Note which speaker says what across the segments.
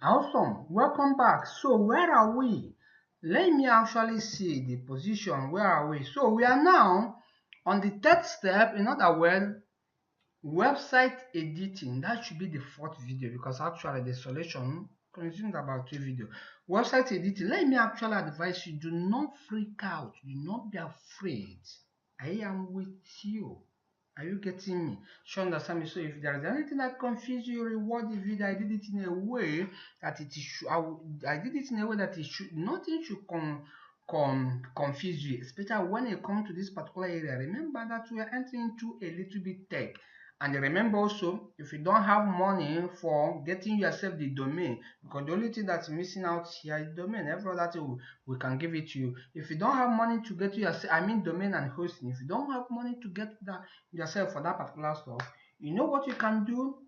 Speaker 1: Awesome, welcome back. So where are we? Let me actually see the position. Where are we? So we are now on the third step. In other words, website editing. That should be the fourth video because actually the solution consumed about 2 videos. Website editing. Let me actually advise you, do not freak out. Do not be afraid. I am with you. Are you getting me? Sure, understand me. So if there is anything that confuses you, reward the video. I did it in a way that it should. I did it in a way that it should. Nothing should confuse you, especially when it comes to this particular area. Remember that we are entering into a little bit tech. And remember also, if you don't have money for getting yourself the domain, because the only thing that's missing out here is domain. Every other thing we can give it to you. If you don't have money to get to yourself, I mean domain and hosting, if you don't have money to get that yourself for that particular stuff, you know what you can do?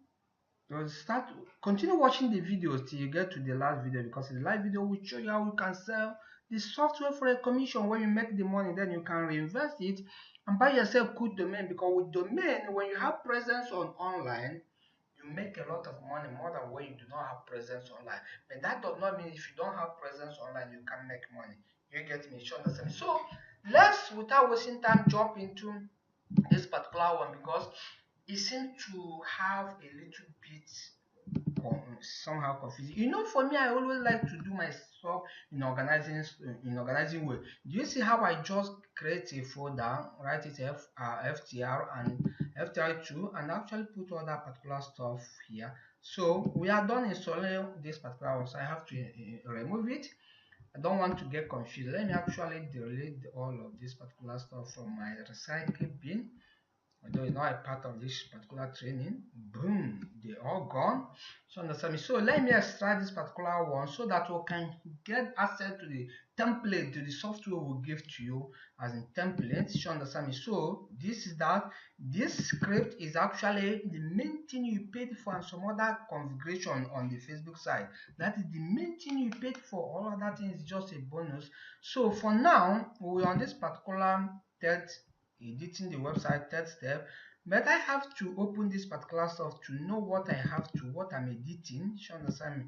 Speaker 1: Continue watching the videos till you get to the last video, because in the last video will show you how you can sell the software for a commission. When you make the money, then you can reinvest it and buy yourself good domain, because with domain, when you have presence on online, you make a lot of money more than when you do not have presence online. But that does not mean if you don't have presence online, you can make money. You get me? You understand? So let's, without wasting time, jump into this particular one, because it seems to have a little bit somehow confusing. You know, for me, I always like to do my stuff in organizing way. Do you see how I just create a folder, write it FTR and FTR2, and actually put all that particular stuff here? So we are done installing this particular one, so I have to remove it. I don't want to get confused. Let me actually delete all of this particular stuff from my recycle bin. Although it's not a part of this particular training, boom, they all gone. So understand me. So let me extract this particular one so that we can get access to the template, to the software we give to you as in templates. So understand me. So this is that. This script is actually the main thing you paid for, and some other configuration on the Facebook side. That is the main thing you paid for. All other things is just a bonus. So for now, we're on this particular third editing the website, third step, but I have to open this particular stuff to know what I have to, what I'm editing. You understand me?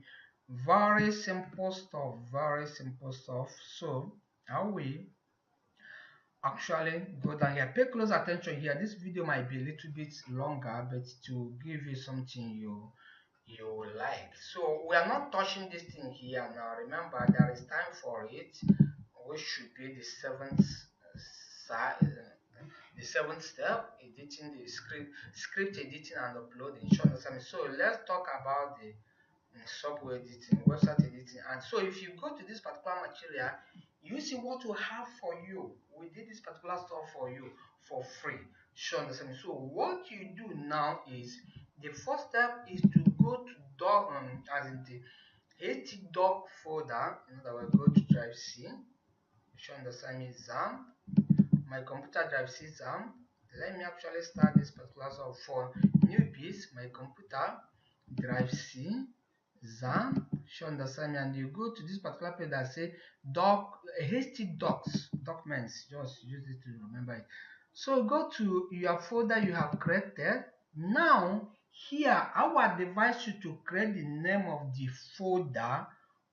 Speaker 1: Very simple stuff, very simple stuff. So I will actually go down here. Pay close attention here. This video might be a little bit longer, but to give you something you like. So we are not touching this thing here now. Remember, there is time for it, which should be the seventh side. The seventh step, editing the script editing and uploading. So let's talk about the software editing, website editing. And so if you go to this particular material, you see what we have for you. We did this particular stuff for you for free. So what you do now is, the first step is to go to doc, as in the htdoc folder. In other words, go to drive C. XAMPP, my computer drive C XAMPP. Let me actually start this particular software for newbies. My computer drive C XAMPP. And you go to this particular page that say htdocs documents. Just use it to remember it. So go to your folder you have created. Now here I will advise you to create the name of the folder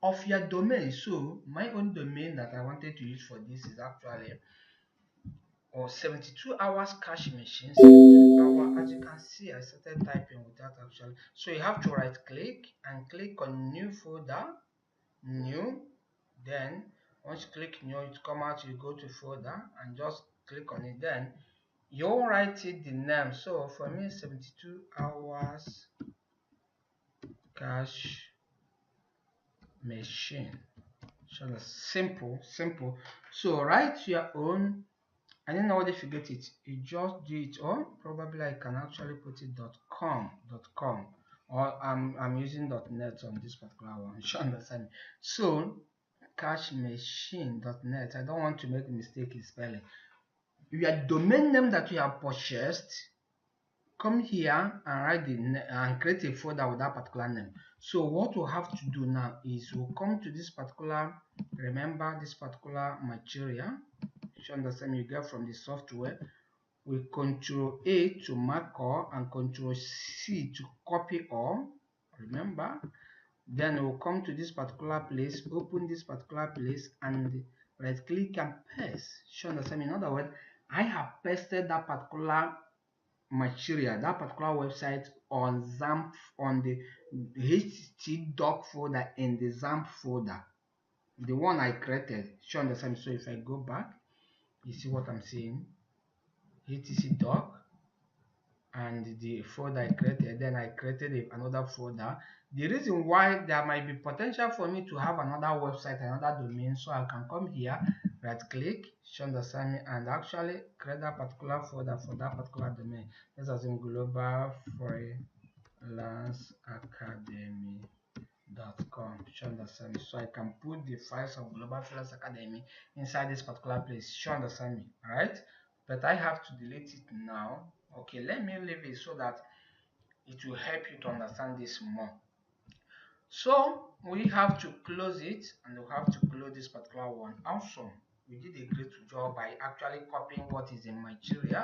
Speaker 1: of your domain. So my own domain that I wanted to use for this is actually 72 hours cash machine. 72 hour, as you can see, I started typing without actually. So you have to right click and click on new folder, new. Then once you click new, it come out, you go to folder and just click on it. Then you write it the name. So for me, 72 hours cash machine. So that's simple. So write your own. I don't know what if you get it. You just do it, or probably I can actually put it .com, or I'm using .net on this particular one. You should understand. So cashmachine.net. I don't want to make a mistake in spelling. Your domain name that you have purchased, come here and write and create a folder with that particular name. So what we'll have to do now is we'll come to this particular, remember this particular material. You understand, you get from the software. We Control A to mark all and Control C to copy all. Remember, Then we'll come to this particular place, open this particular place, and right click and paste. You understand? In other words, I have pasted that particular material, that particular website on XAMPP, on the htdoc folder in the XAMPP folder, the one I created. You understand? So if I go back, you see what I'm saying, htdoc, and the folder I created, then I created another folder. The reason why there might be potential for me to have another website, another domain, so I can come here, right click, understand me, and actually create that particular folder for that particular domain. Let's assume Global Freelance Academy.com. Understand me? So I can put the files of Global Freelance Academy inside this particular place. Understand me? Alright, but I have to delete it now. Okay, let me leave it so that it will help you to understand this more. So we have to close it, and we have to close this particular one. Awesome, we did a great job by actually copying what is in material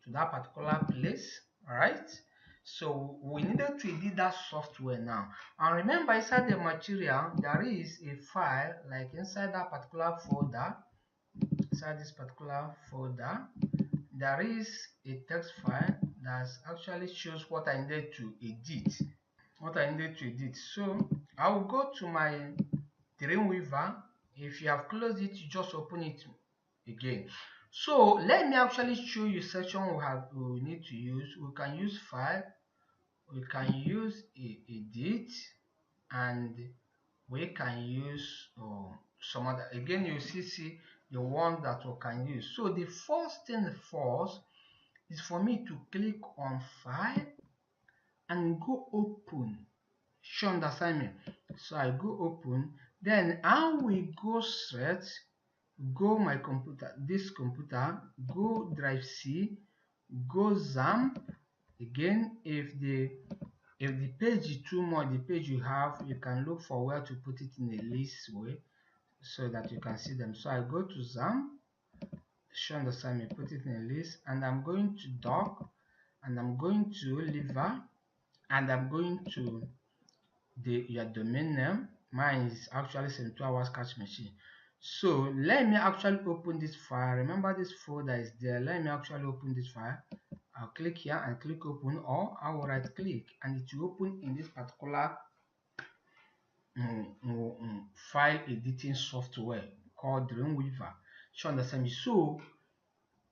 Speaker 1: to that particular place. All right, so we needed to edit that software now. And remember, inside the material there is a file, like inside that particular folder, inside this particular folder there is a text file that actually shows what I needed to edit. So I will go to my Dreamweaver. If you have closed it, you just open it again. So let me actually show you section we need to use. We can use file, we can use edit, and we can use some other. Again, you see the one that we can use. So the first thing first is for me to click on file and go open. Show the assignment. So I go open, then I will go straight, go my computer, this computer, go drive C, go XAMPP. Again, if the page is too much, the page you have, you can look for where to put it in a list way so that you can see them. So I go to XAMPP, show the assignment, put it in a list, and I'm going to doc, and I'm going to liver, and I'm going to your domain name. Mine is actually 72 hours catch machine. So let me actually open this file. Remember, this folder is there. Let me actually open this file. I'll click here and click open, or I will right click and it will open in this particular file editing software called Dreamweaver. You understand me? So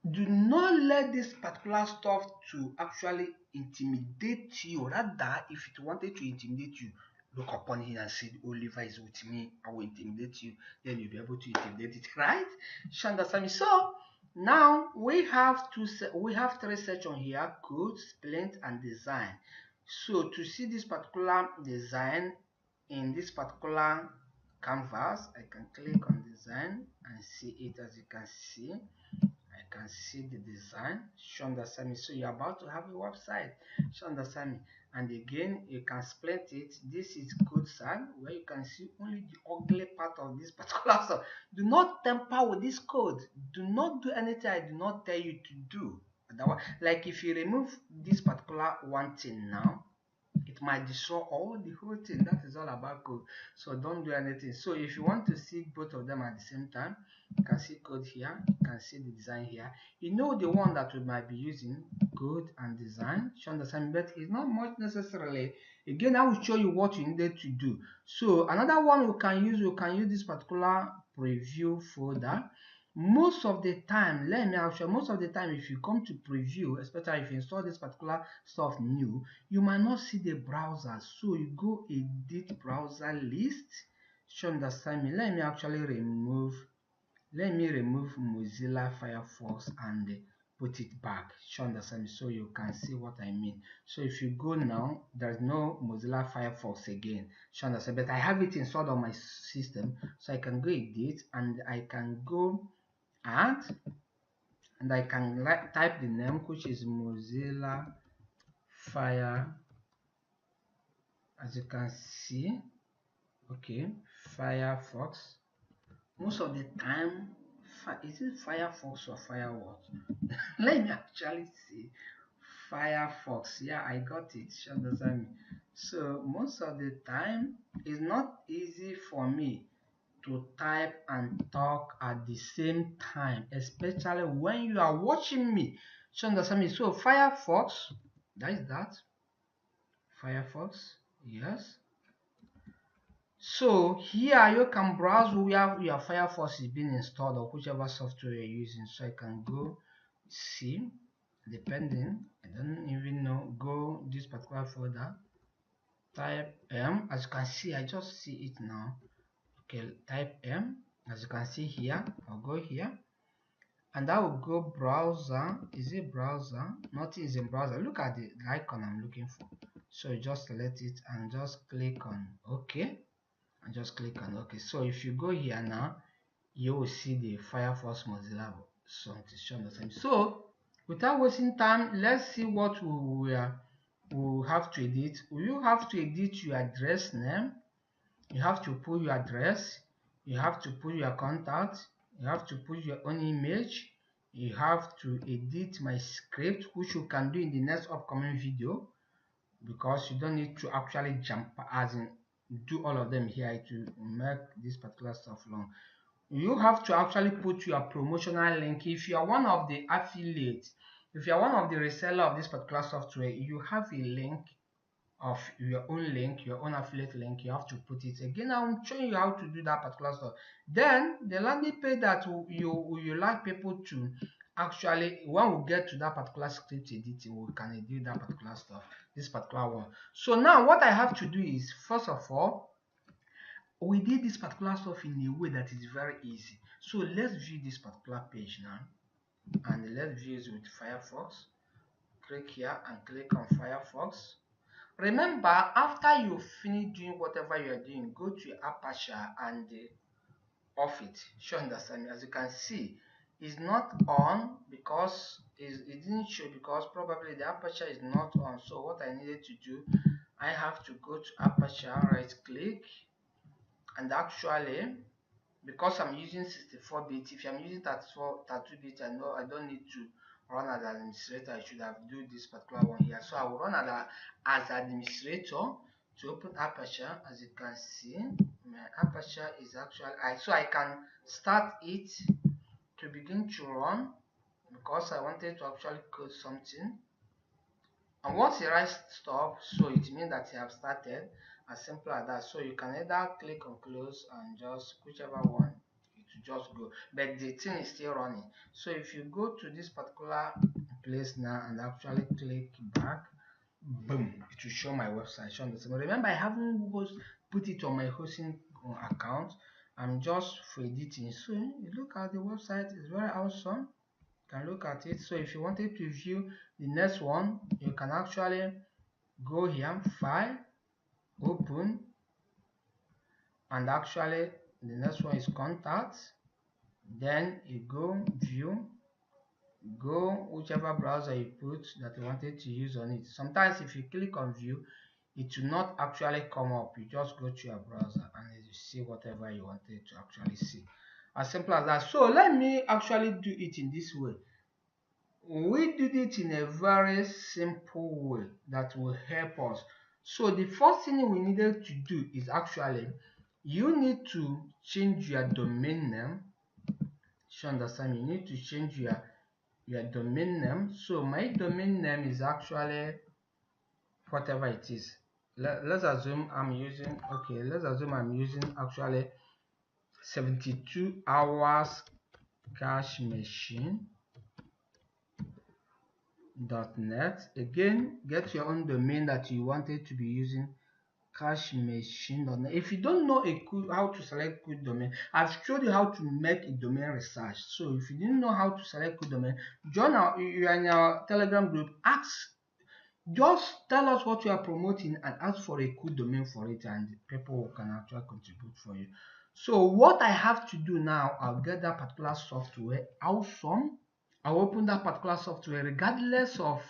Speaker 1: do not let this particular stuff to actually intimidate you. Rather, if it wanted to intimidate you, look upon it and say, Oliver is with me, I will intimidate you. Then you'll be able to intimidate it, right? You understand me? So now we have three sections here: code, splint, and design. So to see this particular design in this particular canvas, I can click on design and see it. As you can see, I can see the design. You understand me? So you're about to have a website. You understand me? And again, you can split it. This is code side, where you can see only the ugly part of this particular stuff. Do not tamper with this code. Do not do anything I do not tell you to do. Like if you remove this particular one thing now, it might destroy all the whole thing. That is all about code. So don't do anything. So if you want to see both of them at the same time, you can see code here, you can see the design here. You know the one that we might be using, code and design. You understand? But it's not much necessarily. Again, I will show you what you needed to do. So another one we can use this particular preview folder. Most of the time, if you come to preview, especially if you install this particular stuff new, you might not see the browser. So you go edit browser list. You understand me? Let me remove Mozilla Firefox and put it back. You understand me? So you can see what I mean. So if you go now, there's no Mozilla Firefox again. You understand? But I have it installed on my system, so I can go edit, and I can go add, and I can type the name, which is Mozilla Fire, as you can see. Okay, Firefox. Most of the time, is it Firefox or Firewall? Let me actually see. Firefox. Yeah, I got it. Understand me? So most of the time, it's not easy for me to type and talk at the same time, especially when you are watching me. So understand me? So Firefox, that is that. Firefox, yes. So here you can browse where your Firefox is being installed or whichever software you're using. So I can go see, depending, I don't even know, go this particular folder, type M. As you can see, I just see it now. Okay, type M. As you can see here, I'll go here and I will go browser. Is it browser? Nothing is in browser. Look at the icon I'm looking for. So just select it and just click on OK. And just click on OK. So if you go here now, you will see the Firefox Mozilla something. So without wasting time, let's see what we will have to edit. You have to edit your address name. You have to put your address. You have to put your contact. You have to put your own image. You have to edit my script, which you can do in the next upcoming video, because you don't need to actually jump as in do all of them here to make this particular stuff long. You have to actually put your promotional link. If you are one of the affiliates, if you are one of the reseller of this particular software, you have a link of your own link, your own affiliate link. You have to put it again. I'm showing you how to do that particular stuff. Then the landing page that you like people to actually, when we get to that particular script editing, we can edit that particular stuff, this particular one. So now what I have to do is, first of all, we did this particular stuff in a way that is very easy. So let's view this particular page now, and let's view it with Firefox. Click here and click on Firefox. Remember, after you finish doing whatever you are doing, go to Aperture and off it. Sure, understand me? As you can see, it's not on because it didn't show, because probably the aperture is not on. So what I needed to do, I have to go to Aperture, right click, and actually, because I'm using 64-bit, if I'm using 32-bit, I know I don't need to run as administrator. I should have do this particular one here. So I will run as administrator to open Aperture. As you can see, my Aperture is actually so I can start it to begin to run, because I wanted to actually code something. And once it writes stop, so it means that you have started. As simple as that. So you can either click on close and just whichever one, it will just go, but the thing is still running. So if you go to this particular place now and actually click back, boom, it will show my website. Show the same. Remember, I haven't put it on my hosting account. I'm just for editing. So you look at the website, it's very awesome. You can look at it. So if you wanted to view the next one, you can actually go here, file, open, and actually the next one is contacts. Then you go view, go whichever browser you put that you wanted to use on it. Sometimes if you click on view, it will not actually come up. You just go to your browser and you see whatever you wanted to actually see. As simple as that. So let me actually do it in this way. We did it in a very simple way that will help us. So the first thing we needed to do is actually, you need to change your domain name. You understand? You need to change your domain name. So my domain name is actually whatever it is. Let's assume I'm using, okay, let's assume I'm using actually 72 hours cash machine .net. Again, get your own domain that you wanted to be using, cash machine.net. If you don't know how to select good domain, I've showed you how to make a domain research. So if you didn't know how to select good domain, join you are in our Telegram group. Just tell us what you are promoting and ask for a good domain for it, and people can actually contribute for you. So what I have to do now, I'll get that particular software. Awesome. I'll open that particular software regardless of,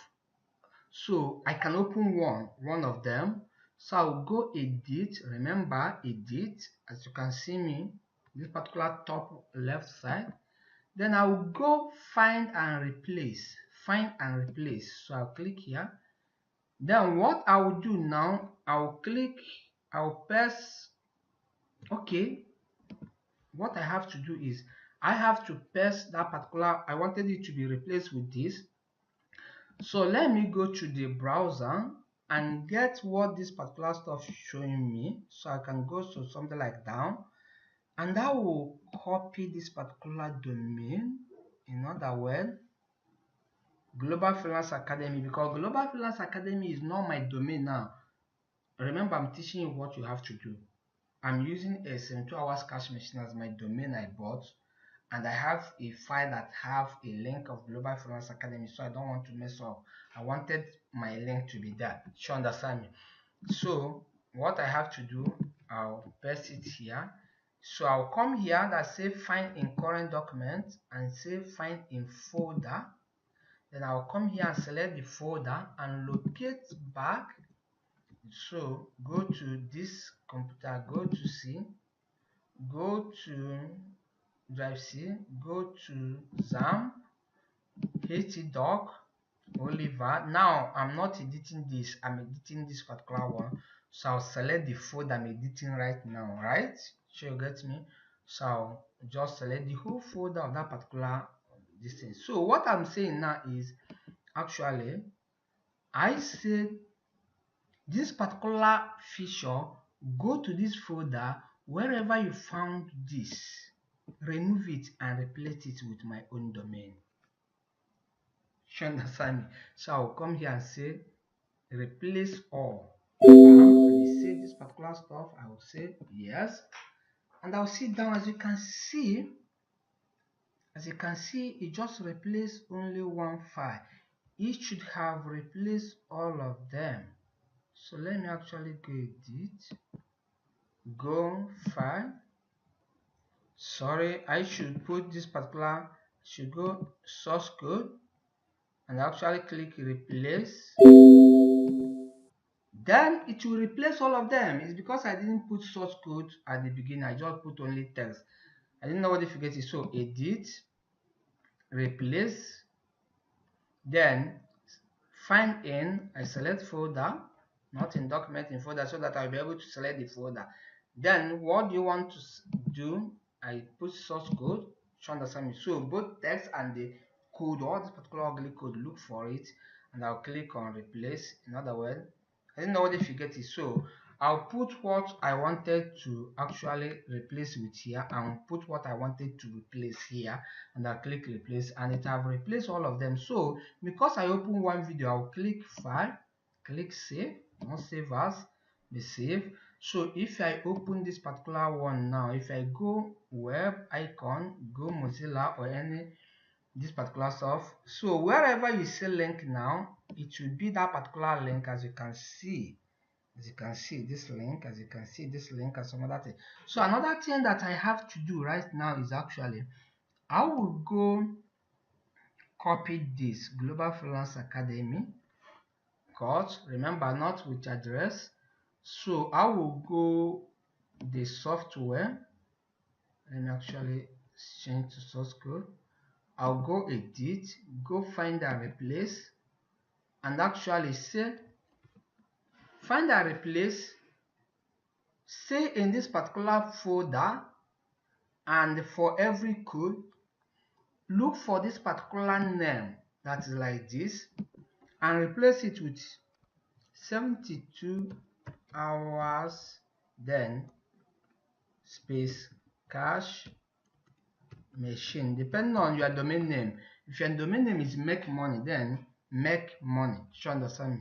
Speaker 1: so I can open one of them. So I'll go edit. Remember, edit, as you can see me, this particular top left side. Then I'll go find and replace. So I'll click here. Then what I will do now, I'll press, okay, what I have to do is I have to press that particular, I wanted it to be replaced with this. So let me go to the browser and get what this particular stuff showing me. So I can go to something like down, and I will copy this particular domain. In other words, Global Freelance Academy, because Global Freelance Academy is not my domain now. Remember, I'm teaching you what you have to do. I'm using a 72 hours cash machine as my domain I bought, and I have a file that have a link of Global Freelance Academy, so I don't want to mess up. I wanted my link to be there. You understand me? So what I have to do, I'll paste it here. So I'll come here that say find in current document and say find in folder. Then I'll come here and select the folder and locate back. So go to this computer, go to C, go to drive C, go to XAMPP, htdoc, Oliver. Now I'm not editing this, I'm editing this particular one. So I'll select the folder I'm editing right now, right? Sure, you get me? So I'll just select the whole folder of that particular this thing. So what I'm saying now is actually I said this particular feature, go to this folder wherever you found this, remove it and replace it with my own domain. You understand me? So I'll come here and say replace all. And they say this particular stuff, I will say yes, and I'll sit down. As you can see, it just replaced only one file. It should have replaced all of them. So let me actually go edit, go file. Sorry, I should put this particular, should go source code and actually click replace. Then it will replace all of them. It's because I didn't put source code at the beginning. I just put only text. I didn't know what the figure is. So edit, replace, then find in. I select folder, not in document, in folder, so that I'll be able to select the folder. Then what do you want to do? I put source code. You understand me? So both text and the code, or this particular ugly code, look for it, and I'll click on replace. In other words, I didn't know what the figure is. So I'll put what I wanted to actually replace with here, and put what I wanted to replace here, and I'll click replace, and it have replaced all of them. So because I open one video, I'll click file, click save, not save as, be save. So if I open this particular one now, if I go web icon, go Mozilla or any this particular stuff, so wherever you see link now, it will be that particular link. As you can see, this link, as you can see this link, and some other thing. So another thing that I have to do right now is actually I will go copy this Global Freelance Academy course, remember not with address. So I will go the software, let me actually change to source code. I'll go edit, go find and replace, and actually say find and replace, say in this particular folder, and for every code look for this particular name that is like this and replace it with 72 hours, then space cash machine, depending on your domain name. If your domain name is make money, then make money. You understand me?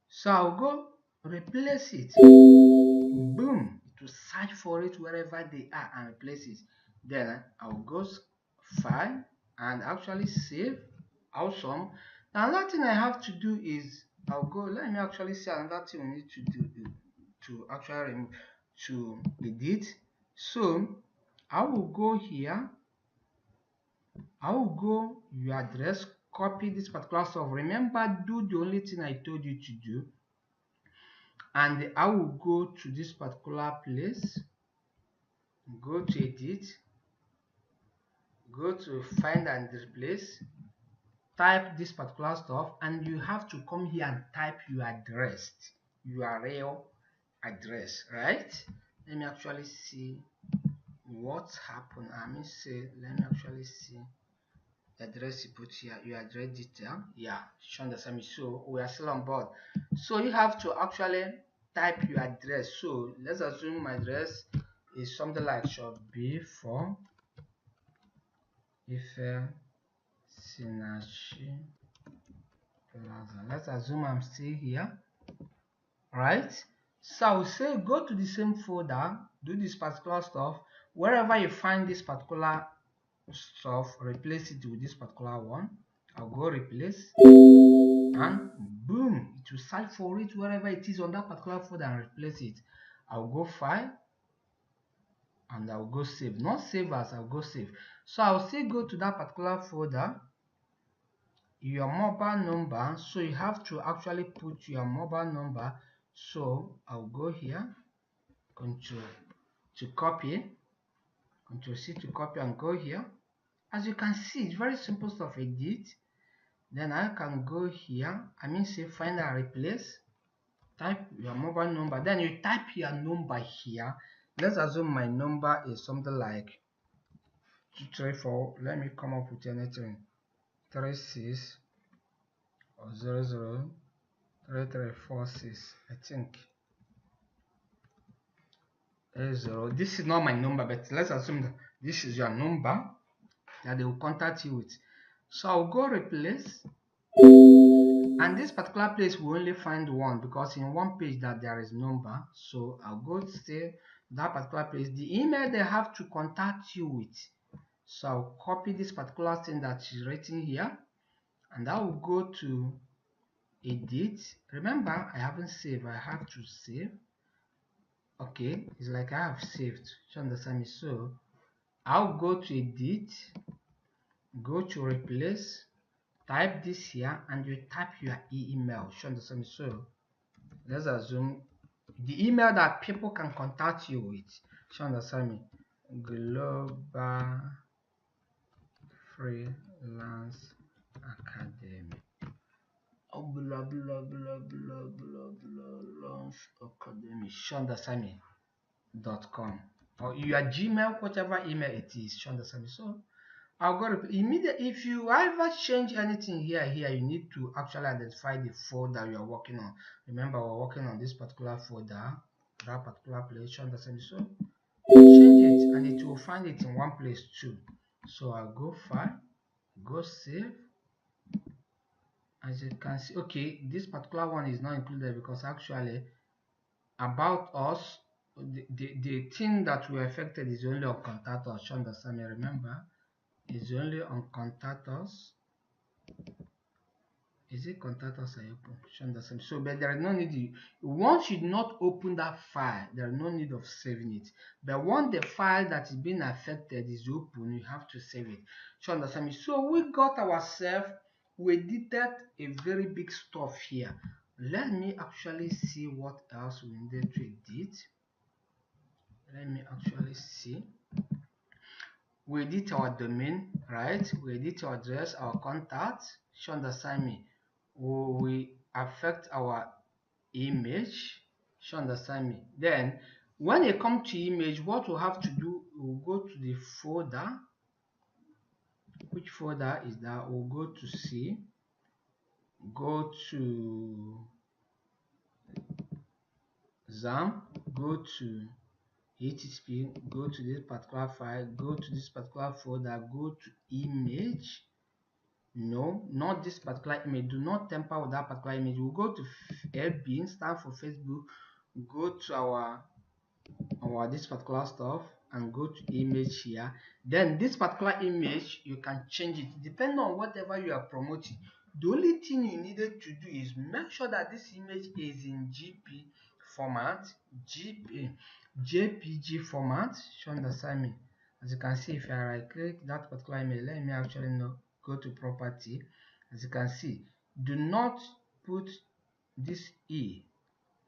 Speaker 1: So I'll go replace it. Boom, to search for it wherever they are and replace it. Then I'll go file and actually save. Awesome. Now another thing I have to do is I'll go, let me actually see another thing we need to do to actually remove, to edit. So I will go here, I will go your address, copy this particular stuff. Remember, do the only thing I told you to do, and I will go to this particular place, go to edit, go to find and replace, type this particular stuff, and you have to come here and type your address, URL address, right? Let me actually see what's happened. Let me actually see the address you put here, your address detail. Yeah, show the same. So we are still on board. So you have to actually type your address. So let's assume my address is something like shop B4 Ife Sinachi Plaza. Let's assume I'm still here, right? So I will say go to the same folder, do this particular stuff. Wherever you find this particular stuff, replace it with this particular one. I'll go replace, and boom, it will search for it wherever it is on that particular folder and replace it. I'll go file and I'll go save. Not save as, I'll go save. So I'll still go to that particular folder, your mobile number. So you have to actually put your mobile number. So I'll go here, Control to copy, Control C to copy, and go here. As you can see, it's very simple stuff. Edit. Then I can go here, say find and replace, type your mobile number, then you type your number here. Let's assume my number is something like 234. Let me come up with anything, 36 or 003346. I think 0. This is not my number, but let's assume that this is your number that they will contact you with. So I'll go replace, and this particular place we only find one because in one page that there is number. So I'll go to say that particular place, the email they have to contact you with. So I'll copy this particular thing that is written here, and I will go to edit. Remember, I haven't saved, I have to save. Okay, it's like I have saved. You understand me? So I'll go to edit, go to replace, type this here, and you type your email. You understand me? So let's assume the email that people can contact you with. You understand me? Global Freelance Academy. Oh, blah blah blah blah blah blah launch academy. You understand me? .com or your Gmail, whatever email it is. You understand me? So I'll go immediately. If you ever change anything here, you need to actually identify the folder you are working on. Remember, we're working on this particular folder, that particular place. You understand me? So change it, and it will find it in one place too. So I'll go file, go save. As you can see, okay, this particular one is not included because actually about us, the thing that we affected is only on contact us. You understand me? Remember, it's only on contact us. Is it contact us I open? You understand? So, but there is no need. Once you not open that file, there is no need of saving it. But once the file that is being affected is open, you have to save it. You understand me? So we got ourselves. We did a very big stuff here. Let me actually see what else we needed to edit. Let me actually see. We edit our domain, right? We edit our address, our contacts. You understand me? We affect our image. You understand me? Then when you come to image, what we'll have to do, we'll go to the folder. Which folder is that? We'll go to C, go to XAMPP, go to HTTP, go to this particular file, go to this particular folder, go to image. No, not this particular image. Do not tamper with that particular image. We'll go to FB, stand for Facebook, go to our this particular stuff and go to image here. Then this particular image, you can change it depending on whatever you are promoting. The only thing you needed to do is make sure that this image is in GP format, JPG format. You understand me? As you can see, if I right click that particular image, let me actually know, go to property. As you can see, do not put this E,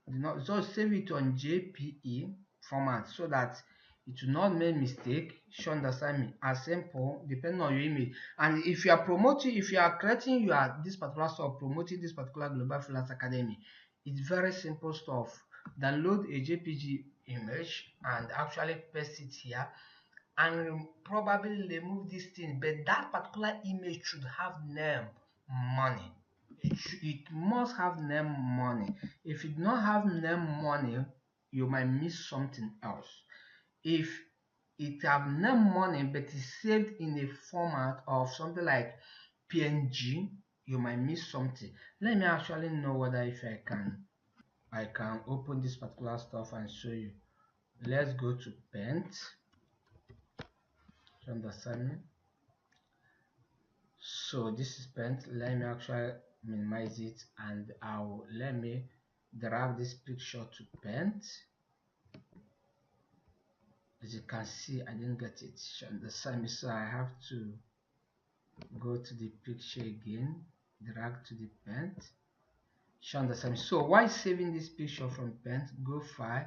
Speaker 1: do not, so save it on JPE format so that It will not make mistake. You understand me? As simple, depending on your image. And if you are promoting, if you are creating, you are this particular stuff, promoting this particular Global Freelance Academy, it's very simple stuff. Download a JPG image and actually paste it here, and probably remove this thing. But that particular image should have name money. It must have name money. If it not have name money, you might miss something else. If it have name money but is saved in a format of something like PNG, you might miss something. Let me actually know whether if I can open this particular stuff and show you. Let's go to Paint. You understand me? So this is Paint. Let me actually minimize it, and let me drag this picture to Paint. As you can see, I didn't get it. You understand me? So I have to go to the picture again, drag to the Paint. You understand me? So while saving this picture from Paint, go File,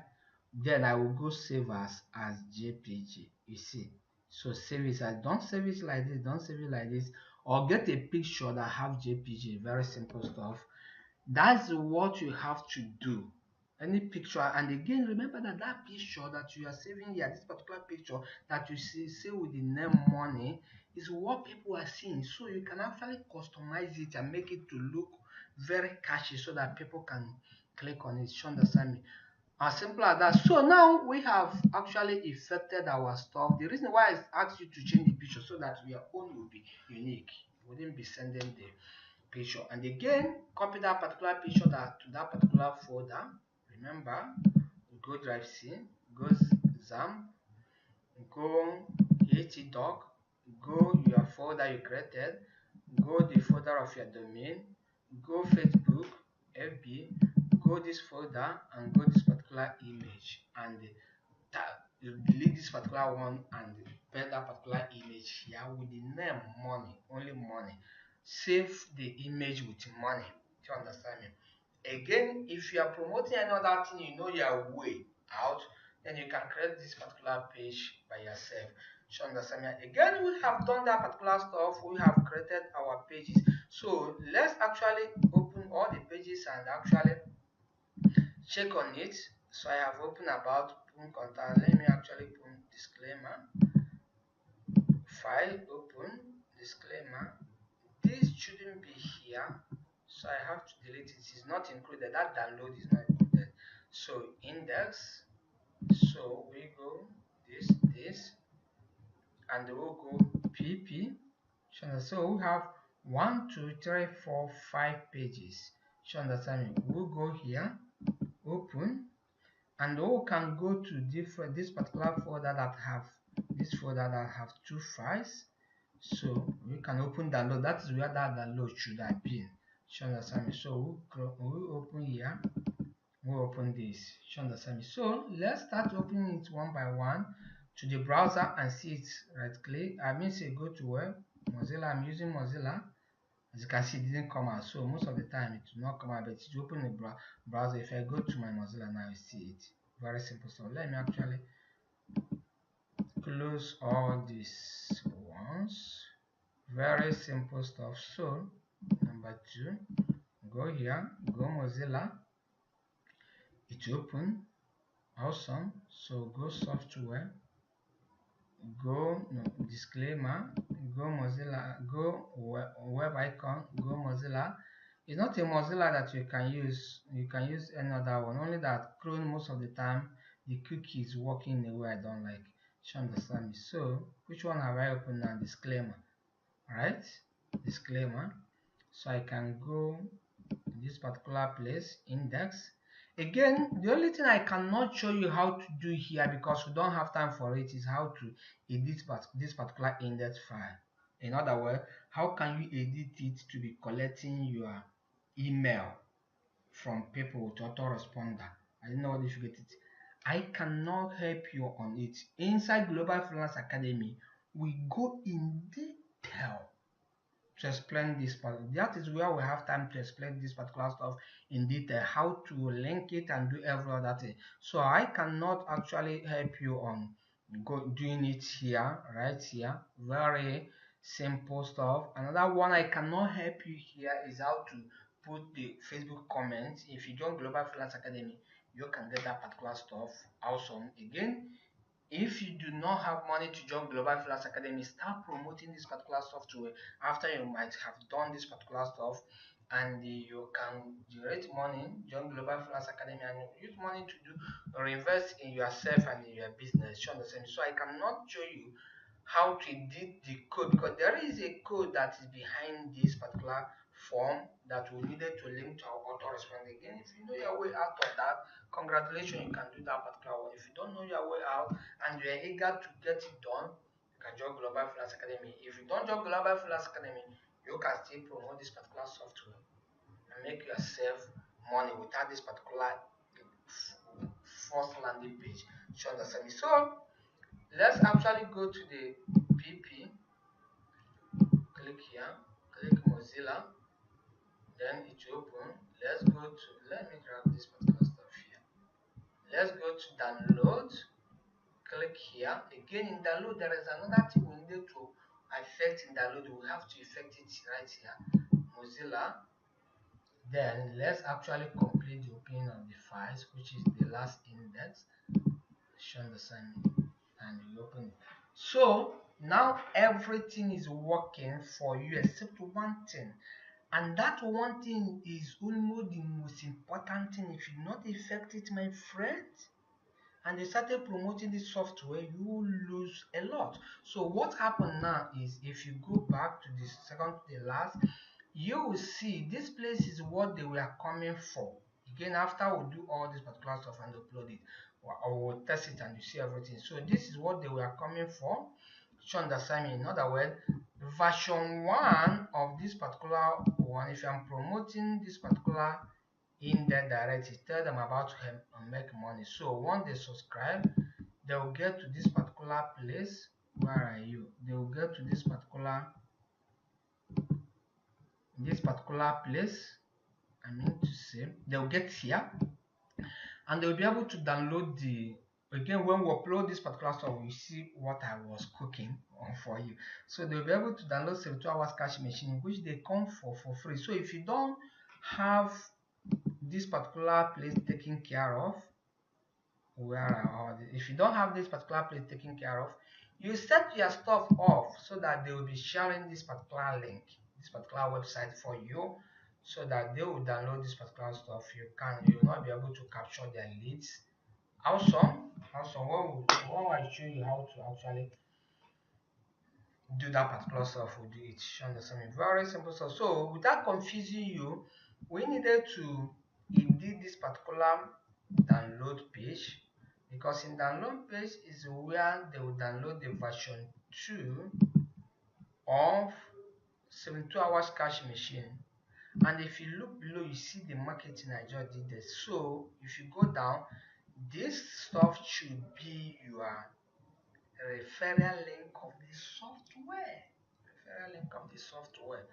Speaker 1: then I will go save as JPG. You see, so save it as, don't save it like this, don't save it like this, or get a picture that have JPG. Very simple stuff. That's what you have to do. Any picture, and again, remember that that picture that you are saving here, this particular picture that you see with the name money, is what people are seeing. So you can actually customize it and make it to look very catchy so that people can click on it. You understand me? As simple as that. So now we have actually effected our stuff. The reason why I asked you to change the picture so that your own will be unique. You wouldn't be sending the picture. And again, copy that particular picture to that particular folder. Remember, go Drive C, go XAMPP, go htdoc, go your folder you created, go the folder of your domain, go Facebook, FB, go this folder and go this particular image, and you delete this particular one and paste that particular image here with the name money, only money. Save the image with money. Do you understand me? Again, if you are promoting any other thing, you know your way out, then you can create this particular page by yourself. Do you understand me? Again, we have done that particular stuff. We have created our pages. So let's actually open all the pages and actually check on it. So I have opened about contact. Let me actually put disclaimer. File, open, disclaimer. This shouldn't be here, so I have to delete it. It's not included. That download is not included. So index. So we go this, and we'll go pp. So we have 1, 2, 3, 4, 5 pages. You understand me? We'll go here, open, and we can go to this particular folder that have two files. So we can open download. That is where that download should have been. You understand me? So we'll open here. We'll open this. You understand me? So let's start opening it one by one to the browser and see it. Right click. I mean, say go to web. Mozilla. I'm using Mozilla. As you can see, it didn't come out. So most of the time it will not come out, but it will open the browser. If I go to my Mozilla now, you see it. Very simple. So let me actually close all these ones. Very simple stuff. So number 2, go here, go Mozilla, it open. Awesome. So go software, go disclaimer, go Mozilla, go web icon, go Mozilla. It's not a Mozilla that you can use. You can use another one. Only that Chrome most of the time the cookie is working in a way I don't like. You understand me? So which one have I opened now? Disclaimer. Right? Disclaimer. So I can go this particular place, index. Again, the only thing I cannot show you how to do here because we don't have time for it is how to edit this particular index file. In other words, how can you edit it to be collecting your email from people to autoresponder? I don't know if you get it. I cannot help you on it. Inside Global Freelance Academy, we go in detail to explain this part. That is where we have time to explain this particular stuff in detail, how to link it and do every other thing. So I cannot actually help you on You go doing it here, right here. Very simple stuff. Another one I cannot help you here is how to put the Facebook comments. If you join Global Freelance Academy, you can get that particular stuff. Awesome. Again, if you do not have money to join Global Freelance Academy, start promoting this particular software after you might have done this particular stuff, and you can generate money, join Global Freelance Academy, and use money to do reinvest in yourself and in your business. You understand? So I cannot show you how to edit the code because there is a code that is behind this particular form that we needed to link to our autorespond. Again, if you know your way out of that, congratulations, you can do that particular one. If you don't know your way out and you're eager to get it done, you can join Global Freelance Academy. If you don't join Global Freelance Academy, you can still promote this particular software and make yourself money without this particular first landing page. You understand me? So let's actually go to the PP, click here, click Mozilla, then it will open. Let's go to, let me grab this particular stuff here. Let's go to download, click here. Again in download, there is another thing we need to affect in download. We have to effect it right here, Mozilla. Then let's actually complete the opening of the files, which is the last index. Show the sign and you open it. So now everything is working for you except one thing, and that one thing is almost the most important thing. If you not effect it, my friend, and you started promoting this software, you will lose a lot. So what happened now is, if you go back to the second to the last, you will see this place is what they were coming for. Again, after we do all this particular stuff and upload it, or we'll test it and you see everything. So this is what they were coming for. So understand me. In other words, version 1 of this particular one, if I'm promoting this particular in there directly, tell them about to make money. So once they subscribe, they will get to this particular place. Where are you? They will get to this particular place. I mean to say, they'll get here and they'll be able to download the, again, when we upload this particular stuff, you see what I was cooking on for you. So they'll be able to download 72 hours cash machine, which they come for free. So if you don't have this particular place taken care of, if you don't have this particular place taken care of, you set your stuff off so that they will be sharing this particular link, this particular website for you, so that they will download this particular stuff. You will not be able to capture their leads. Awesome. When I show you how to actually do that particular stuff, we'll do it. You understand me? Very simple stuff. So without confusing you, we needed to edit this particular download page, because in download page is where they will download the version 2 of 72 hours cash machine. And if you look below, you see the marketing I just did this. So if you go down, this stuff should be your referral link of the software. Referral link of the software.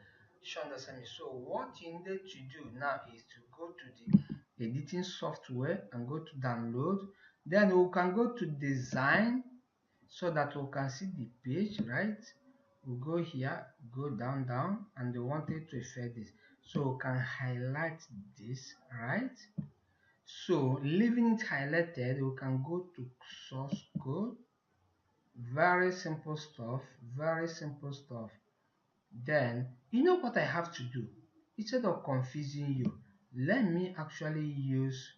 Speaker 1: You understand me? So what you need to do now is to go to the editing software and go to download. Then we can go to design so that we can see the page, right? We'll go here, go down, and we wanted to effect this. So we can highlight this, right? So leaving it highlighted, we can go to source code. Very simple stuff, very simple stuff. Then you know what I have to do? Instead of confusing you, let me actually use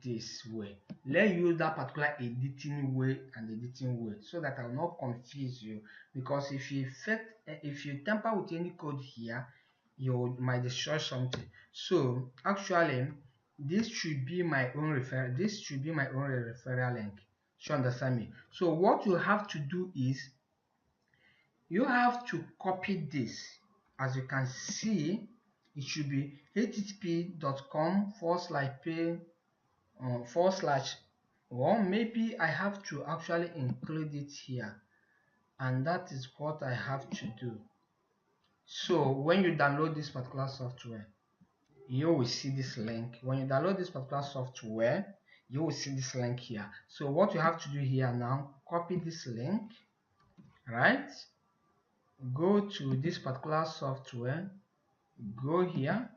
Speaker 1: this way. Let's use that particular editing way and editing way so that I will not confuse you. Because if you tamper with any code here, you might destroy something. So actually, this should be my own referral. This should be my own referral link. You understand me? So what you have to do is you have to copy this. As you can see, it should be http://pay / maybe I have to actually include it here, and that is what I have to do. So when you download this particular software, you will see this link. When you download this particular software, you will see this link here. So what you have to do here now, copy this link, right? Go to this particular software, go here,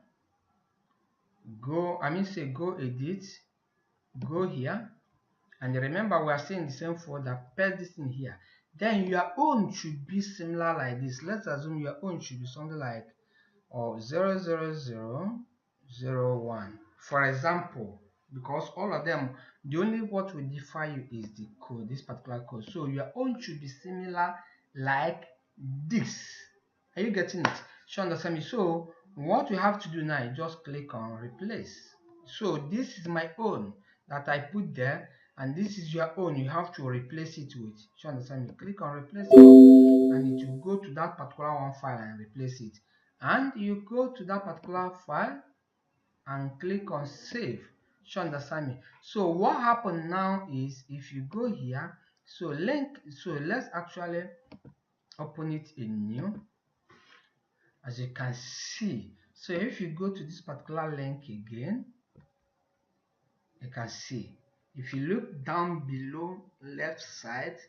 Speaker 1: go edit, go here, and remember we are still in the same folder, paste this in here. Then your own should be similar like this. Let's assume your own should be something like 00001, for example, because all of them, the only what will differ you is the code, this particular code. So your own should be similar like this. Are you getting it? You understand me? So what you have to do now is just click on replace. So this is my own that I put there, and this is your own. You have to replace it with. You understand me? Click on replace all, and it will go to that particular one file and replace it. And you go to that particular file and click on save. You understand me? So what happened now is, if you go here, so let's actually open it in new. As you can see, so if you go to this particular link again, you can see, if you look down below, left side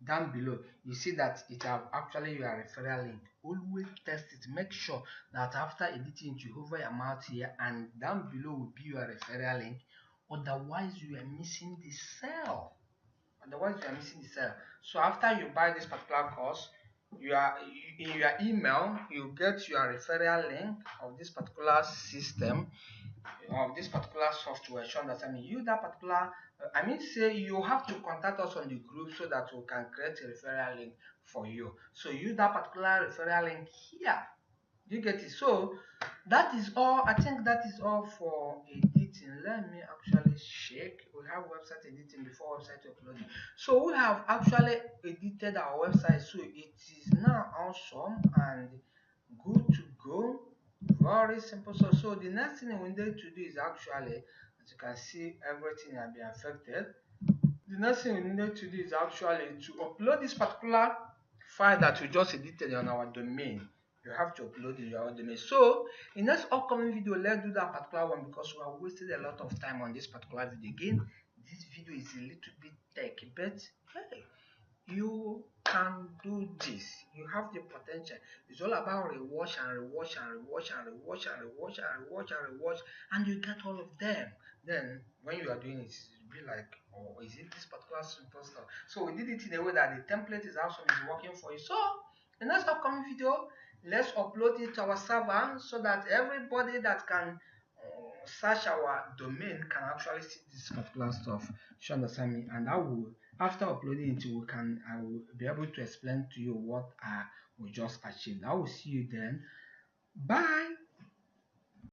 Speaker 1: down below, you see that it have actually your referral link. Always test it, make sure that after editing you hover your mouse here and down below will be your referral link, otherwise you are missing the cell. So after you buy this particular course, in your email you get your referral link of this particular system, of this particular software. So that use that particular, say you have to contact us on the group so that we can create a referral link for you. So use that particular referral link here. You get it? So that is all. I think that is all for editing. Let me actually check. We have website editing before website uploading. So we have actually edited our website, so it is now awesome and good to go. Very simple. So the next thing we need to do is actually, as you can see, everything has been affected. The next thing we need to do is actually to upload this particular file that we just edited on our domain. You have to upload in your own domain. So in next upcoming video, let's do that particular one, because we have wasted a lot of time on this particular video. Again, this video is a little bit tech, but hey, you can do this. You have the potential. It's all about rewatch and rewatch and rewatch and rewatch and rewatch and rewatch and rewatch, and you get all of them. Then when you are doing it, it'll be like, oh, is it this particular simple stuff? So we did it in a way that the template is also working for you. So in next upcoming video, let's upload it to our server so that everybody that can search our domain can actually see this particular stuff. You understand me? And I will, after uploading it, I will be able to explain to you what we just achieved. I will see you then. Bye.